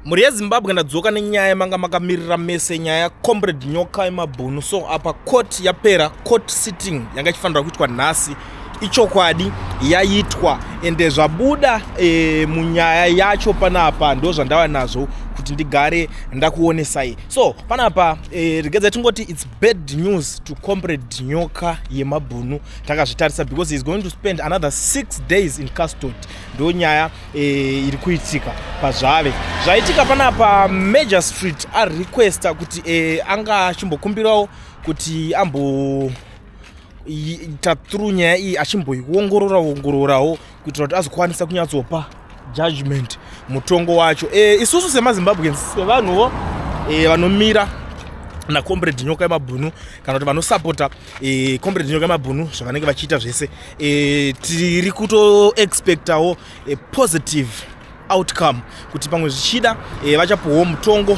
Muri yeZimbabwe ndadzoka nenyaya manga makamirira mese nyaya ya Comrade Nyoka yemabhunu. So apa court yapera, court sitting yanga ichifanira kuitwa nhasi ichokwadi yaitwa ende zvabuda munyaya yacho panapa ndo zvandava nazvo kuti ndigare ndakuonesai. So panapa regedza tingoti it's bad news to Comrade Nyoka yemabhunu takazvitarisa because he's going to spend another 6 days in custody. Ndo nyaya iri kuitika pazvave zvaitika panapa. Major Street arequesta kuti anga achimbokumbirawo kuti ambo through nyaya iyi achimboiongororawo kuitira kuti azokwanisa kunyatsopa judgment mutongo wacho. Isusu semaZimbabweans sevanhuwo vanomira na Comrade Nyoka yemabhunu kana kuti vanosapota Comrade Nyoka yemabhunu zvavanenge vachiita zvese, tiri kuto expectawo positive outcome kuti pamwe zvichida vachapuwawo mutongo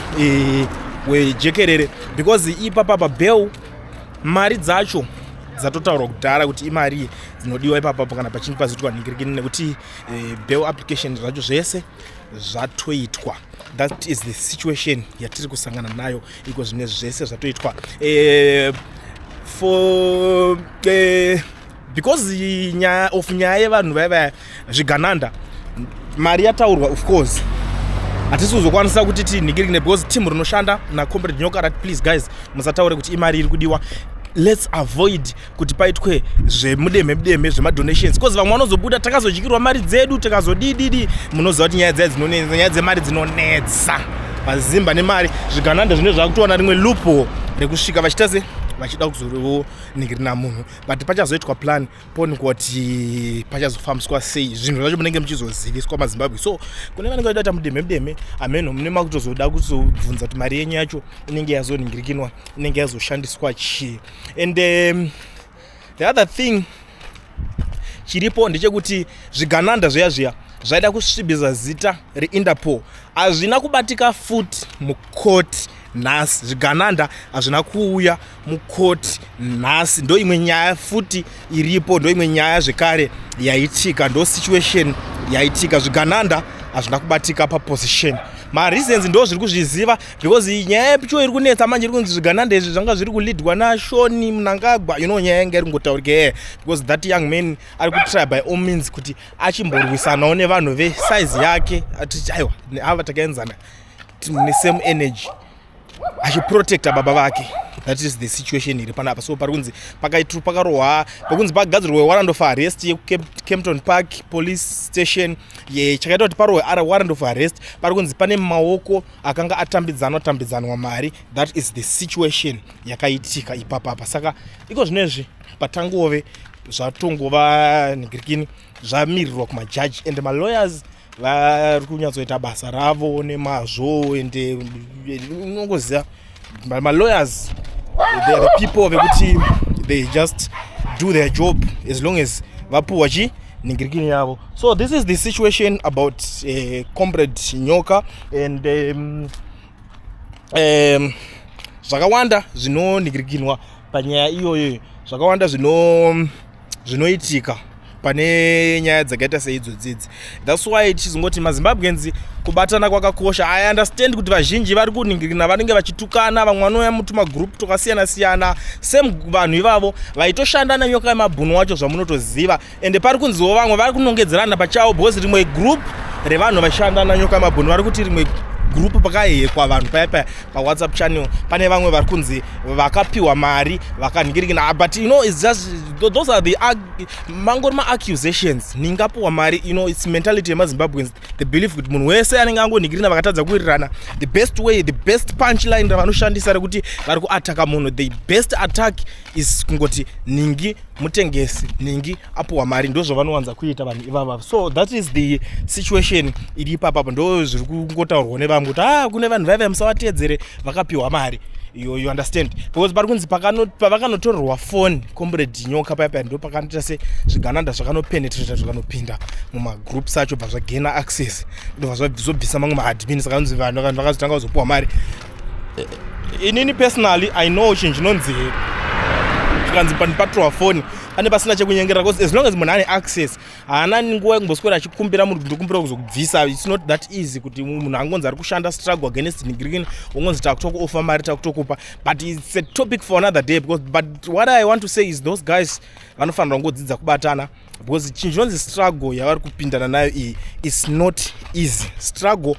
wejekerere because ipapa bail mari dzacho dzatotaurwa kudhara kuti imari dzinodiwa ipapapo kana pachinge pazoitwa ningirikini nekuti bail application zvacho zvese zvatoitwa. That is the situation yatiri kusangana nayo iko zvine zvese zvatoitwa for because nyaya yevanhu vaya zvigananda mari yataurwa. Of course hatisi kuzokwanisa kuti tiningirikine because team rinoshanda na Comrade Nyoka rati please guys musataure kuti imari iri kudiwa, let's avoid kuti paitwe zvemudeme zvemadonations because vamwe vanozobuda takazodyirwa mari dzedu takazodididi. Munoziva kuti nyaya dzemari dzinonetsa pazimba nemari zvigananda zvine zvakutowana rimwe lupo rekusvika vachitase vachida kuzoningirina munhu but pachazoitwa plan poni kuti pachazofambiswa sei zvinhu zvacho munenge muchizoziviswa maZimbabwe. So kune vanenge vaita mudeme ameno mune makutozoda kuzobvunza kuti mari yenyu yacho inenge yazoningirikinwa inenge yazoshandiswa chii. And the other thing chiripo ndechekuti zvigananda zviya zvaida kusvibisa zita reInterpol hazvina kubatika futi mukoti nhasi. Zvigananda hazvina kuuya mukoti nhasi, ndo imwe nyaya futi iripo, ndo imwe nyaya zvekare yaitika, ndo situation yaitika. Zvigananda hazvina kubatika paposition. Mareasons ndo zviri kuzviziva because nyaya yacho iri kunetsa manje iri kunzi zvigananda izvi zvanga zviri kulidwa naShoni Mnangagwa. Nyaya yanga iri kungotaurika because that young man ari kutry by all means kuti achimborwisanawo nevanhu vesize yake ati aiwa ava takaenzana ne same energy achiprotecta baba vake. That is the situation iri panapa. So parikunzi pakarohwa pakunzi pagadzirwa warrant of arrest yeKempton Park police station chakaita kuti parohwe warrant of arrest parikunzi pane maoko akanga atambidzanwa mari. That is the situation yakaitika ipapapa. Saka iko zvinezvi patangove zvatongova ningirikini zvamirirwa kumajaji and malawyers vari kunyatsoita basa ravo nemazvo ende unongoziva malawyers they are the people vekuti they just do their job as long as vapuwa ningirikini yavo. So this is the situation about Comrade Nyoka and zvakawanda zvinoningirikinwa panyaya iyoyo, zvakawanda zvinoitika pane nyaya dzakaita seidzodzidzi. That's why tichizongoti maZimbabweans kubatana kwakakosha. I understand kuti vazhinji vari kuningirina vanenge vachitukana, vamwe vanouya mutumagroup twakasiyana same vanhu ivavo vaitoshanda naNyoka yemabhunu wacho zvamunotoziva ende pari kunziwo vamwe vari kunongedzerana pachavo because rimwe group revanhu vashanda naNyoka yemabhunu vari kuti rimwe group pakahekwa vanhu paya paWhatsApp channel pane vamwe vari kunzi vakapiwa mari vakaningirikina. But it's just those are the mangori accusations. Ningapiwa mari, it's mentality yemaZimbabweans. They believe kuti munhu wese anenge angoningirina vakatadza kuwirirana, the best way, the best punchline ravanoshandisa rekuti vari kuataka munhu, the best attack is kungoti ningi mutengesi, ningi apiwa mari, ndo zvavanowanza kuita vanhu ivava. So that is the situation iri ipapo, ndo zviri kungotaurwa nevamwe kuti kune vanhu vaiva musavatedzere vakapiwa mari. You understand? Because parikunzi pavakanotorerwa phone Comrade Nyoka paya ndo pakanoita se zvigananda zvakanopenetrata zvakanopinda mumagroups acho pazvagaina access ndo zvazobvisa mamwe maadmin. Saka kunzi vanhu vakazotanga kuzopiwa mari. Inini personally I know chinhu chinonzi tikanzi patorwa phone ane pasina chekunyengera, because as long as munhu ane access haana nguva yekumboswera achikumbira munhu kumbira kuzokubvisa. It's not that easy kuti munhu angonzi ari kushanda struggle against Nigiriki ungonzi takutokuofa mari takutokupa, but it's a topic for another day. But what I want to say is those guys vanofanira kungodzidza kubatana, because chinjonzi struggle yavari kupindana nayo iyi is not easy. Struggle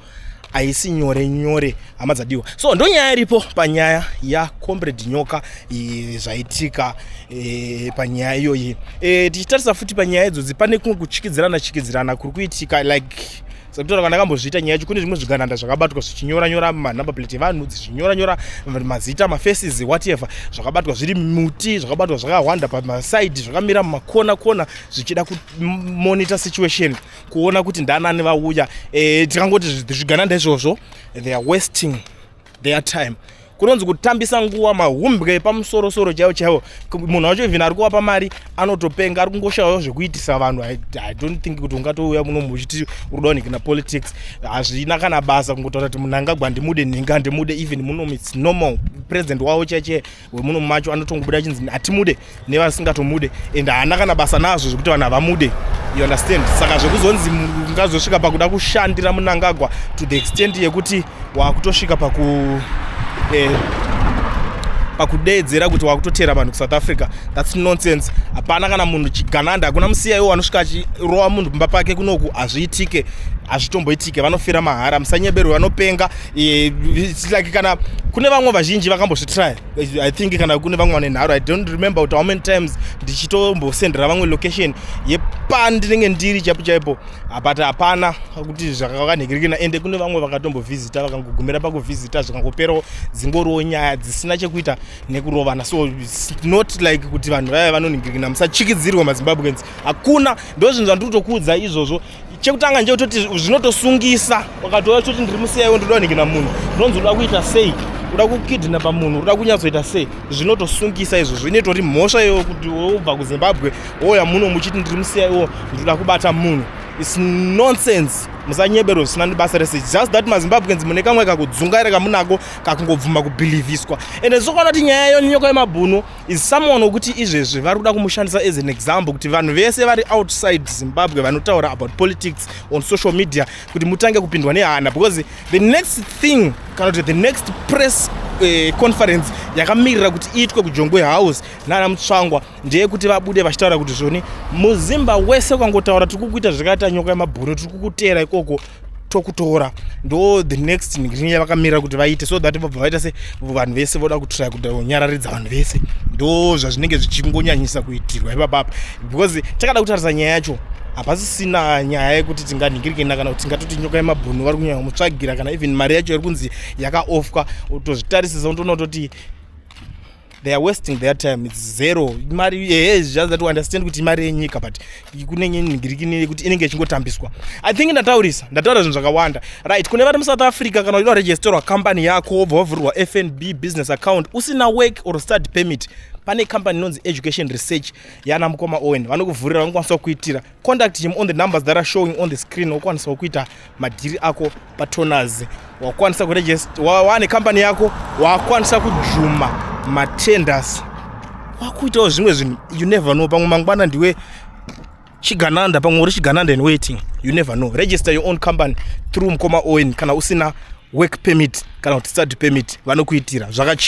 haisi nyore hama dzadiwa. So ndo nyaya iripo panyaya ya Comrade Nyoka zvaitika panyaya iyoyi. Tichitarisa futi panyaya idzodzi pane kumwe kuchikidzirana kuri kuitika, like sakutora kana kambozviita nyaya yacho, kune zvimwe zvigananda zvakabatwa zvichinyora manumber plate evanhu, zvichinyora mazita, mafaces, whatever, zvakabatwa zviri muti, zvakabatwa zvakawanda pamasaidi, zvakamira mumakona zvichida kumonitor situation, kuona kuti ndanani vauya. Tikangoti zvigananda izvozvo they are wasting their time. Kunonzi kutambisa nguva, mahumbwe pamusoro chaiwo. Munhu wacho even ari kuvapa mari anotopenga, ari kungoshayawo zvekuitisa vanhu. I don't think kuti ungatouya muno muchiti urudani kana politics. Hazvina kana basa kungotaura kuti munhu angagwa ndimude nhinga ndimude, even muno it's normal. President wawo cheche wemuno macho anotongobuda chinzi atimude nevasingatomude, and haana kana basa nazvo zvekuti vanhu havamude. You understand? Saka zvekuzonzi ungazosvika pakuda kushandira Mnangagwa to the extent yekuti wakutosvika pakudeedzera kuti wakutotera vanhu kuSouth Africa, that's nonsense. Hapana kana munhu chigananda, hakuna musiyayo anosvika achirova munhu pamba pake kunoku, hazviitike, hazvitomboitike, vanofira mahara. Musanyeberwe, vanopenga. Like kana kune vamwe vazhinji vakambozvitry, I think kana kune vamwe vanenharo, I don't remember how many times ndichitombosendera vamwe location yepandinenge ndiri chaipo, but hapana kuti zvakakanhikirikina. Ende kune vamwe vakatombovhizita, vakangogumira pakuvhizita zvikangoperawo dzingoriwo nyaya dzisina chekuita nekurovana. So it's not like kuti vanhu vaya vanonhikirikina musachikidzirwa maZimbabweans, hakuna. Ndo zvinhu zvandinotokuudza izvozvo. Chekutanga nje kuti zvinotosungisa, wakatouya kuti ndiri musiyayo ndoda kunhikina munhu, ndinonzi uda kuita sei, uda kukidnapa munhu, uda kunyatsoita sei, zvinotosungisa izvozvo. Inotori mhosva iyo kuti ubva kuZimbabwe wouya muno muchiti ndiri musiyayo ndoda kubata munhu. It's nonsense. Musanyeberwa zvisina nebasa rese. Just that maZimbabweans mune kamwe kakudzungaira kamunako kakungobvuma kubhilivhiswa. Ende sokuona kuti nyaya yonyoka yemabhunu is someone wokuti izvezvi vari kuda kumushandisa as an example kuti vanhu vese vari outside Zimbabwe vanotaura about politics on social media kuti mutange kupindwa nehana, because the next thing kana kuti the next press conference yakamirira kuti iitwe kuJongwe House nana Mutsvangwa ndeyekuti vabude vachitaura kuti zvoni muzimba wese ukangotaura tiri kukuita zvakaita nyoka yemabhunu, tiri kukutera ikoko tokutora, ndo the next Nigiriki yavakamirira kuti vaite, so that vobva vaita se vanhu vese voda kutrya kuti nyararidza vanhu vese. Ndo zvazvinenge zvichingonyanyisa kuitirwa ipapapa, because takada kutarisa nyaya yacho hapasisina nyaya yekuti tinganhingirikina kana kuti tingatoti nyoka yemabhunu vari kunyanya mutsvagira, kana even mari yacho iri kunzi yakaofwa. Utozvitarisisa unotoona kuti they are wasting their time. It's zero. Mari is just that to understand kuti mari yenyika, but kunenge Nigiriki kuti inenge ichingotambiswa. I think ndataura zvinhu zvakawanda. Right, kune vari muSouth Africa kana uchida registerwa company yako, wobva wavhurwa FNB business account usina work or study permit, pane company inonzi Education Research yana Mukoma Owen vanokuvhurira, vanokwanisa kuitira. Contact him on the numbers that are showing on the screen. Wakwanisa kuita madhiri ako patoners, wakwanisa kuregister, wane company yako, wakwanisa kujuma matenders, wakuitawo zvimwe zvinhu. You never know, pamwe mangwana ndiwe chigananda, pamwe uri chigananda in waiting. You never know. Register your own company through Mukoma Owen kana usina work permit kana kuti study permit, vanokuitira zvakachipa.